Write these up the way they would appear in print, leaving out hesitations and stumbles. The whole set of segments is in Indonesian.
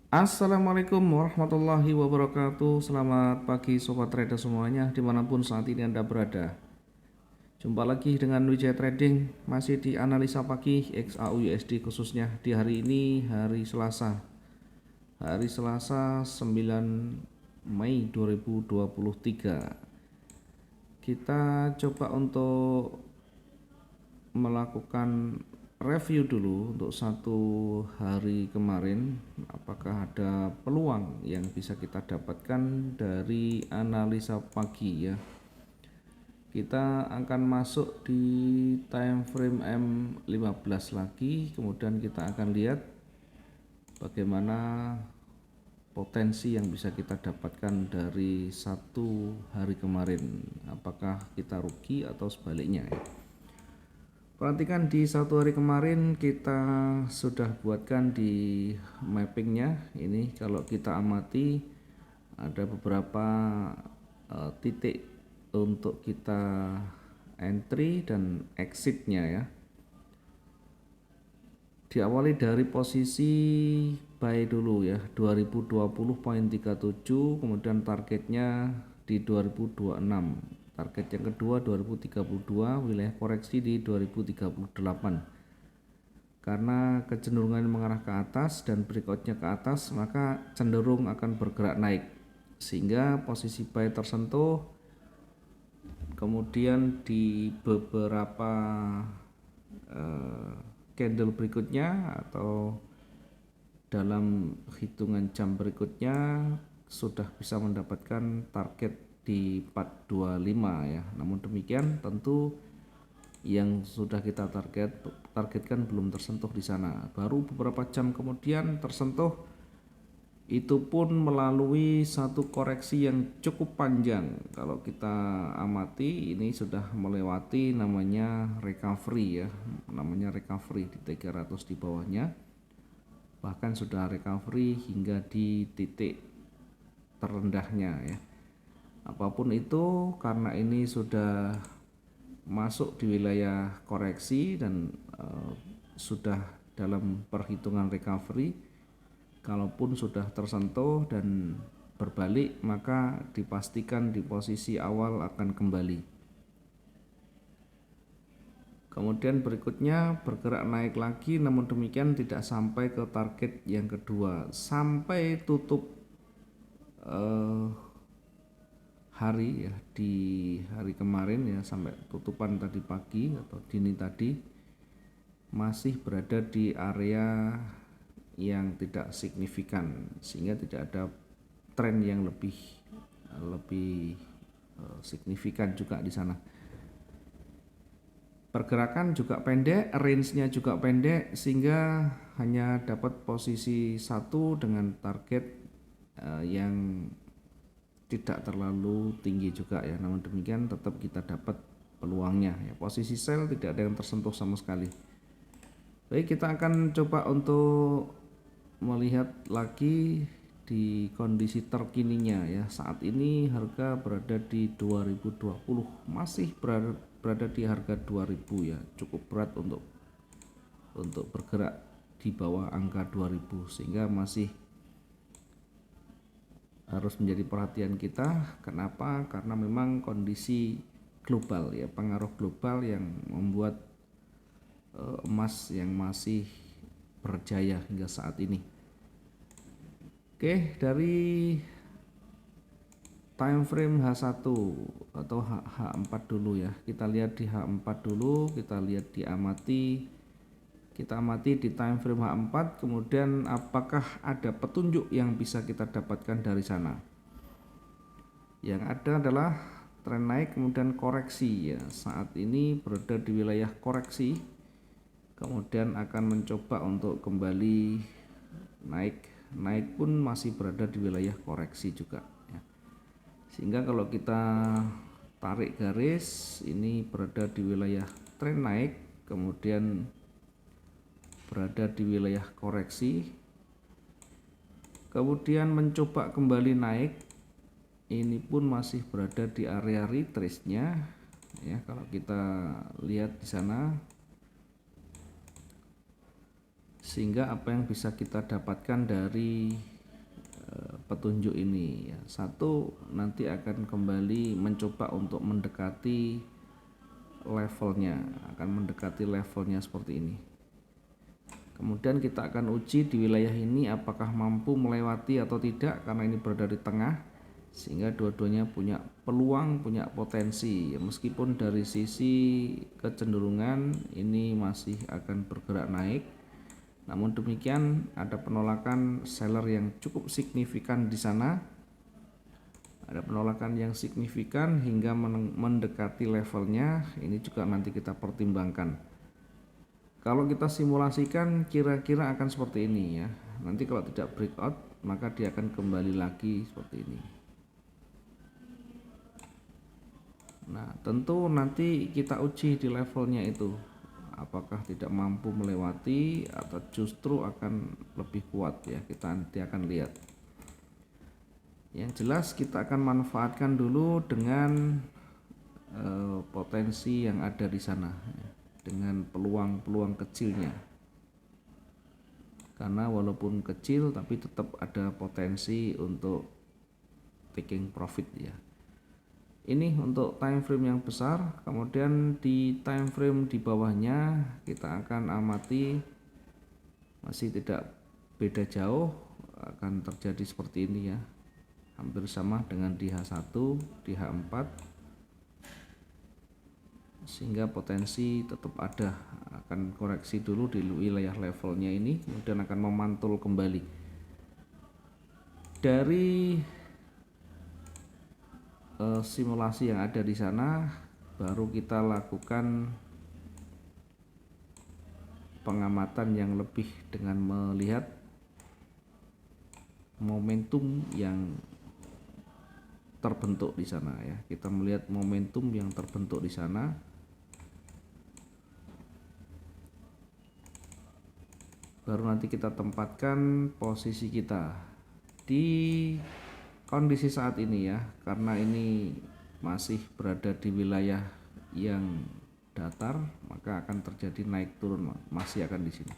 Assalamualaikum warahmatullahi wabarakatuh. Selamat pagi sobat trader semuanya dimanapun saat ini Anda berada. Jumpa lagi dengan Wijaya Trading, masih di analisa pagi XAU USD khususnya di hari ini, hari Selasa 9 Mei 2023. Kita coba untuk melakukan review dulu untuk satu hari kemarin, apakah ada peluang yang bisa kita dapatkan dari analisa pagi ya. Kita akan masuk di time frame M15 lagi, kemudian kita akan lihat bagaimana potensi yang bisa kita dapatkan dari satu hari kemarin, apakah kita rugi atau sebaliknya ya. Perhatikan di satu hari kemarin kita sudah buatkan di mappingnya. Ini kalau kita amati ada beberapa titik untuk kita entry dan exitnya ya. Diawali dari posisi buy dulu ya 2020.37, kemudian targetnya di 2026, target yang kedua 2032, wilayah koreksi di 2038. Karena kecenderungan mengarah ke atas dan berikutnya ke atas, maka cenderung akan bergerak naik sehingga posisi buy tersentuh. Kemudian di beberapa candle berikutnya atau dalam hitungan jam berikutnya sudah bisa mendapatkan target di 425 ya. Namun demikian tentu yang sudah kita targetkan belum tersentuh di sana. Baru beberapa jam kemudian tersentuh, itu pun melalui satu koreksi yang cukup panjang. Kalau kita amati ini sudah melewati namanya recovery ya, namanya recovery di 300 di bawahnya, bahkan sudah recovery hingga di titik terendahnya ya. Apapun itu, karena ini sudah masuk di wilayah koreksi dan sudah dalam perhitungan recovery, kalaupun sudah tersentuh dan berbalik, maka dipastikan di posisi awal akan kembali. Kemudian berikutnya bergerak naik lagi, namun demikian tidak sampai ke target yang kedua sampai tutup hari ya, di hari kemarin ya, sampai tutupan tadi pagi atau dini tadi masih berada di area yang tidak signifikan, sehingga tidak ada tren yang lebih signifikan juga di sana. Pergerakan juga pendek, range-nya juga pendek, sehingga hanya dapat posisi satu dengan target yang tidak terlalu tinggi juga ya. Namun demikian tetap kita dapat peluangnya ya. Posisi sell tidak ada yang tersentuh sama sekali. Baik, kita akan coba untuk melihat lagi di kondisi terkininya ya. Saat ini harga berada di 2020, masih berada di harga 2000 ya. Cukup berat untuk bergerak di bawah angka 2000, sehingga masih harus menjadi perhatian kita. Kenapa? Karena memang kondisi global ya, pengaruh global yang membuat emas yang masih berjaya hingga saat ini. Oke, dari time frame H1 atau H4 dulu ya. Kita lihat di H4 dulu, kita lihat kita amati di time frame H4, kemudian apakah ada petunjuk yang bisa kita dapatkan dari sana. Yang ada adalah tren naik kemudian koreksi ya. Saat ini berada di wilayah koreksi, kemudian akan mencoba untuk kembali naik pun masih berada di wilayah koreksi juga ya. Sehingga kalau kita tarik garis, ini berada di wilayah tren naik, kemudian berada di wilayah koreksi, kemudian mencoba kembali naik, ini pun masih berada di area retrace-nya ya. Kalau kita lihat di sana, sehingga apa yang bisa kita dapatkan dari petunjuk ini ya. Satu, nanti akan kembali mencoba untuk mendekati levelnya, seperti ini. Kemudian kita akan uji di wilayah ini apakah mampu melewati atau tidak, karena ini berada di tengah, sehingga dua-duanya punya peluang, punya potensi. Meskipun dari sisi kecenderungan ini masih akan bergerak naik, namun demikian ada penolakan seller yang cukup signifikan di sana. Ada penolakan yang signifikan hingga mendekati levelnya. Ini juga nanti kita pertimbangkan. Kalau kita simulasikan kira-kira akan seperti ini ya. Nanti kalau tidak breakout maka dia akan kembali lagi seperti ini. Nah, tentu nanti kita uji di levelnya itu, apakah tidak mampu melewati atau justru akan lebih kuat ya. Kita nanti akan lihat. Yang jelas kita akan manfaatkan dulu dengan potensi yang ada di sana ya, dengan peluang-peluang kecilnya. Karena walaupun kecil tapi tetap ada potensi untuk taking profit ya. Ini untuk time frame yang besar. Kemudian di time frame di bawahnya kita akan amati, masih tidak beda jauh, akan terjadi seperti ini ya. Hampir sama dengan di H1, di H4, sehingga potensi tetap ada. Akan koreksi dulu di wilayah levelnya ini, kemudian akan memantul kembali. Dari simulasi yang ada di sana, baru kita lakukan pengamatan yang lebih dengan melihat momentum yang terbentuk di sana ya. Kita melihat momentum yang terbentuk di sana. Baru nanti kita tempatkan posisi kita di kondisi saat ini ya. Karena ini masih berada di wilayah yang datar, maka akan terjadi naik turun, masih akan di sini.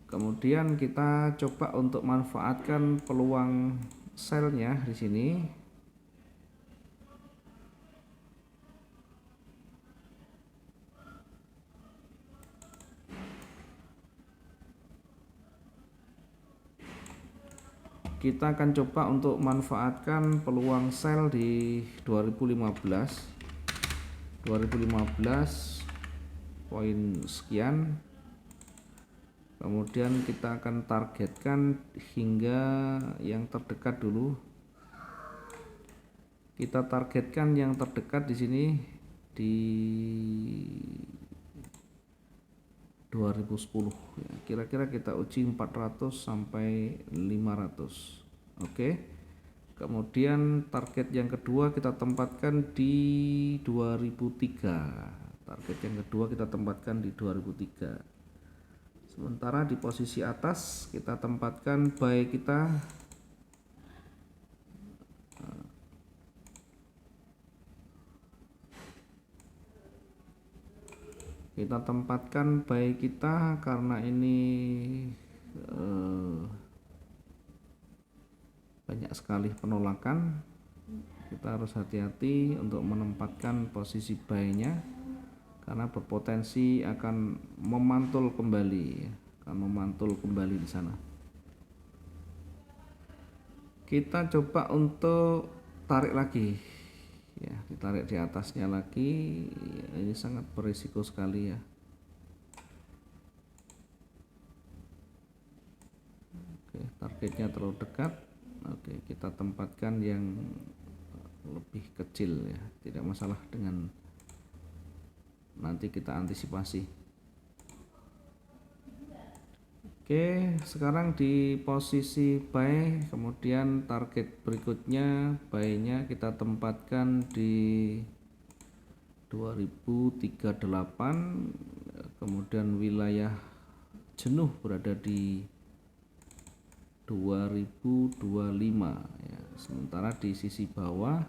Kemudian kita coba untuk manfaatkan peluang selnya di sini. Kita akan coba untuk manfaatkan peluang sell di 2015 poin sekian. Kemudian kita akan targetkan hingga yang terdekat dulu. Kita targetkan yang terdekat di sini di 2010 ya. Kira-kira kita uji 400 sampai 500. Oke. Kemudian target yang kedua kita tempatkan di 2003. Target yang kedua kita tempatkan di 2003. Sementara di posisi atas kita tempatkan buy kita tempatkan buy kita karena ini banyak sekali penolakan. Kita harus hati-hati untuk menempatkan posisi buy-nya, karena berpotensi akan memantul kembali di sana. Kita coba untuk tarik lagi ya, ditarik di atasnya lagi. Ini sangat berisiko sekali ya. Oke, targetnya terlalu dekat. Oke, kita tempatkan yang lebih kecil ya, tidak masalah, dengan nanti kita antisipasi. Oke, sekarang di posisi buy, kemudian target berikutnya buy-nya kita tempatkan di 2038, kemudian wilayah jenuh berada di 2025 ya. Sementara di sisi bawah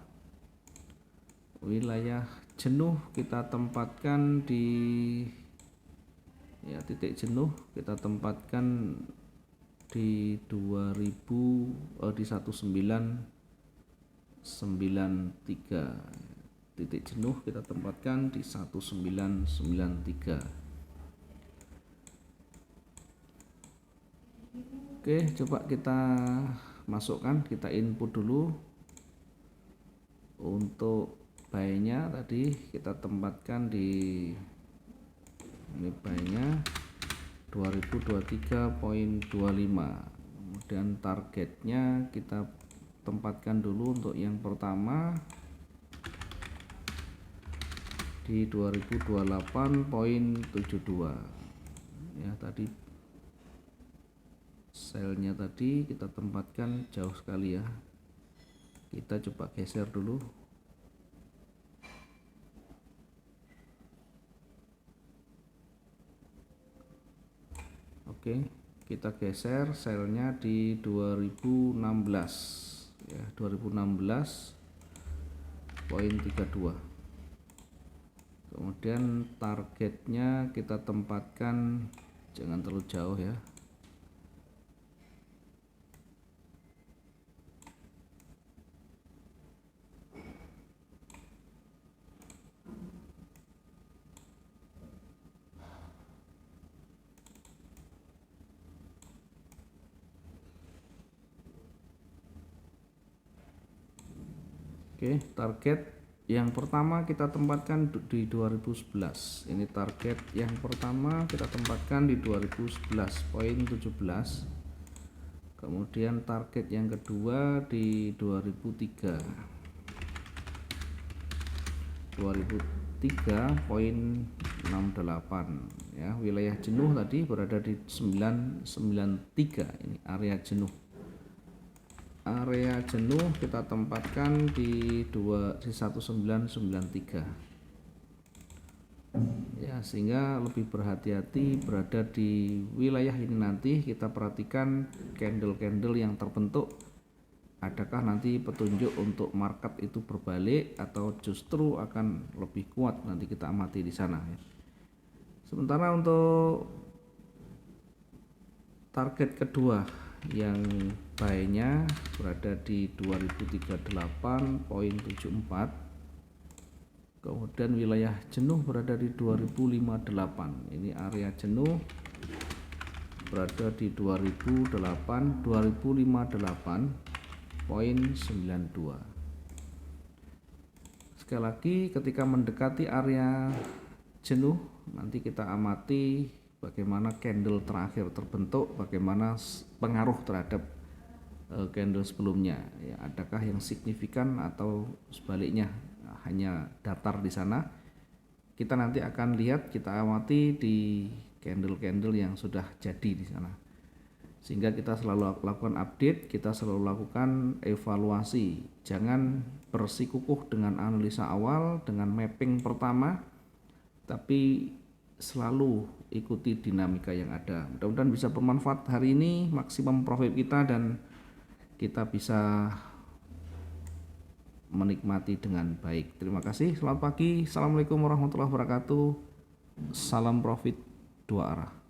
wilayah jenuh kita tempatkan di ya, titik jenuh kita tempatkan di 1993. Titik jenuh kita tempatkan di 1993. Oke, coba kita masukkan, kita input dulu. Untuk buy-nya tadi kita tempatkan di ini buy-nya 2023.25. Kemudian targetnya kita tempatkan dulu untuk yang pertama di 2028.72. Ya, tadi selnya tadi kita tempatkan jauh sekali ya. Kita coba geser dulu. Oke, kita geser selnya di 2016 ya, 2016.32. Kemudian targetnya kita tempatkan jangan terlalu jauh ya. Oke, target yang pertama kita tempatkan di 2011. Ini target yang pertama kita tempatkan di 2011.17. Kemudian target yang kedua di 2003.68 ya. Wilayah jenuh tadi berada di 993. Ini area jenuh. Area jenuh kita tempatkan di 1993 ya, sehingga lebih berhati-hati berada di wilayah ini. Nanti kita perhatikan candle-candle yang terbentuk, adakah nanti petunjuk untuk market itu berbalik atau justru akan lebih kuat, nanti kita amati di sana ya. Sementara untuk target kedua yang buy-nya berada di 2038.74. Kemudian wilayah jenuh berada di 2058. Ini area jenuh berada di 2058.92. Sekali lagi, ketika mendekati area jenuh, nanti kita amati bagaimana candle terakhir terbentuk, bagaimana pengaruh terhadap candle sebelumnya ya, adakah yang signifikan atau sebaliknya hanya datar di sana. Kita nanti akan lihat, kita amati di candle-candle yang sudah jadi di sana, sehingga kita selalu lakukan update, kita selalu lakukan evaluasi. Jangan bersikukuh dengan analisa awal, dengan mapping pertama, tapi selalu ikuti dinamika yang ada. Mudah-mudahan bisa bermanfaat hari ini, maksimum profit kita, dan kita bisa menikmati dengan baik. Terima kasih, selamat pagi, assalamualaikum warahmatullahi wabarakatuh. Salam profit dua arah.